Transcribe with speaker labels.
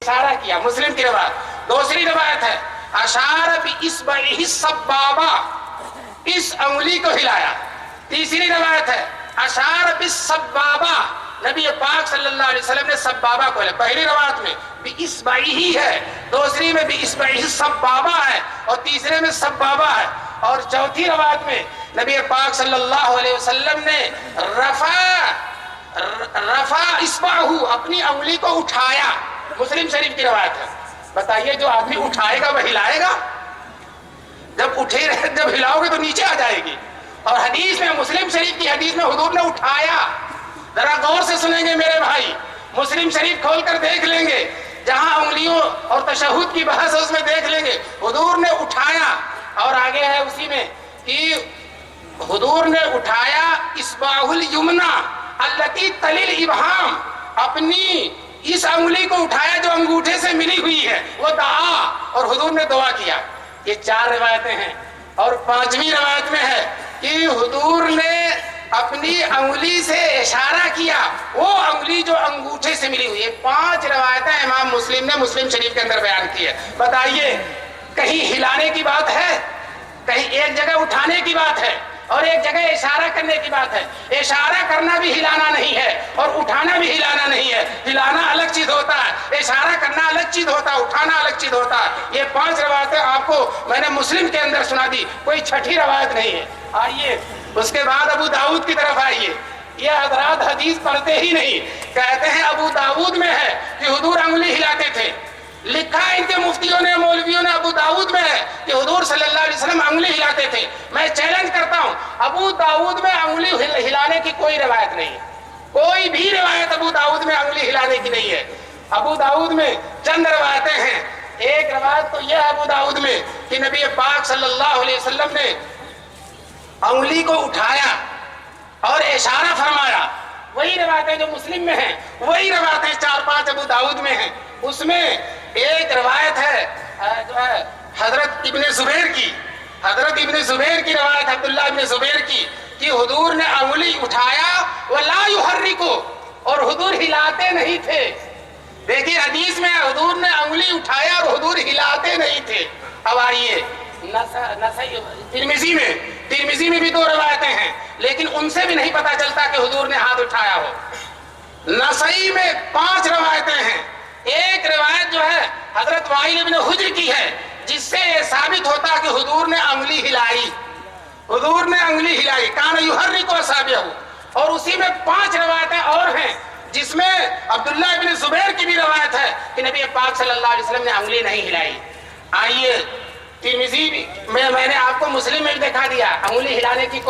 Speaker 1: اشارہ کیا، مسلم کی روایت۔ دوسری روایت ہے اشار باصبعہ السبابہ، اس انگلی کو ہلایا۔ تیسری روایت ہے اشار بالسبابہ، نبی پاک صلی اللہ علیہ وسلم نے سبابہ کو ہلایا۔ پہلی روایت میں باصبعہ ہے، دوسری میں باصبعہ السبابہ ہے، اور تیسرے میں سبابہ ہے، اور چوتھی روایت میں نبی پاک صلی اللہ علیہ وسلم نے رفع اصبعہ، اپنی انگلی کو اٹھایا۔ مسلم شریف کی روایت ہے۔ بتائیے جو آدمی اٹھائے گا وہ ہلائے گا؟ جب ہلاؤ گے تو نیچے آ جائے گی۔ اور حدیث میں، مسلم شریف کی حدیث میں حضور نے اٹھایا۔ ذرا غور سے سنیں گے میرے بھائی، مسلم شریف کھول کر دیکھ لیں گے، جہاں انگلیوں اور تشہد کی بحث ہے اس میں دیکھ لیں گے حضور نے اٹھایا۔ اور آگے ہے اسی میں کہ حضور نے اٹھایا اصبعہ الیمنی التی تلی الابہام، اپنی اس انگلی کو اٹھایا جو انگوٹھے سے ملی ہوئی ہے، وہ دعا، اور حضور نے دعا کیا۔ یہ چار روایتیں ہیں، اور پانچویں روایت میں ہے کہ حضور نے اپنی انگلی سے اشارہ کیا، وہ انگلی جو انگوٹھے سے ملی ہوئی ہے۔ پانچ روایتیں امام مسلم نے مسلم شریف کے اندر بیان کی ہے۔ بتائیے کہیں ہلانے کی بات ہے؟ کہیں ایک جگہ اٹھانے کی بات ہے اور ایک جگہ اشارہ کرنے کی بات ہے۔ اشارہ کرنا بھی ہلانا نہیں ہے اور اٹھانا بھی ہلانا نہیں ہے۔ ہلانا الگ چیز ہوتا ہے، اشارہ کرنا الگ چیز ہوتا ہے، اٹھانا الگ چیز ہوتا ہے۔ یہ پانچ روایتیں آپ کو میں نے مسلم کے اندر سنا دی، کوئی چھٹی روایت نہیں ہے۔ آئیے اس کے بعد ابو داؤد کی طرف آئیے۔ یہ حضرات حدیث پڑھتے ہی نہیں، کہتے ہیں ابو داؤد میں ہے کہ حضور انگلی ہلاتے تھے۔ لکھا ہے ان کے مفتیوں نے، مولویوں نے، ابو داؤد میں ہے کہ حضور صلی اللہ علیہ وسلم انگلی ہلاتے تھے۔ میں چیلنج کرتا ہوں، ابو داؤد میں انگلی ہلانے کی کوئی روایت نہیں ہے، کوئی بھی روایت ابو داؤد میں انگلی ہلانے کی نہیں ہے۔ ابو داؤد میں چند روایتیں ہیں۔ ایک روایت تو یہ ہے ابو داؤد میں کہ نبی پاک صلی اللہ علیہ وسلم نے انگلی کو اٹھایا اور اشارہ فرمایا۔ وہی روایتیں جو مسلم میں ہیں، وہی روایتیں چار پانچ ابو داؤد میں ہیں۔ اس میں ایک روایت ہے جو ہے حضرت ابن زبیر کی، حضرت ابن زبیر کی روایت، عبداللہ ابن زبیر کی، کہ حضور نے انگلی اٹھایا وَلَا يُحَرِّكُ، اور حضور ہلاتے نہیں تھے۔ دیکھیے حدیث میں حضور نے انگلی اٹھایا اور حضور ہلاتے نہیں تھے۔ اب آئیے ترمذی میں بھی دو روایتیں ہیں، لیکن ان سے بھی نہیں پتا چلتا کہ حضور نے ہاتھ اٹھایا ہو۔ نسائی میں 5 روایتیں ہیں۔ ایک روایت جو ہے حضرت وائل ابن حجر کی ہے، جس سے یہ ثابت ہوتا کہ حضور نے انگلی ہلائی، حضور نے انگلی ہلائی، کان یحرک اصابعہ۔ اور اسی میں 5 روایتیں اور ہیں، جس میں عبداللہ ابن زبیر کی بھی روایت ہے کہ نبی پاک صلی اللہ علیہ وسلم نے انگلی نہیں ہلائی۔ آئیے ترمذی میں نے آپ کو مسلم میں بھی دکھا دیا انگلی ہلانے کی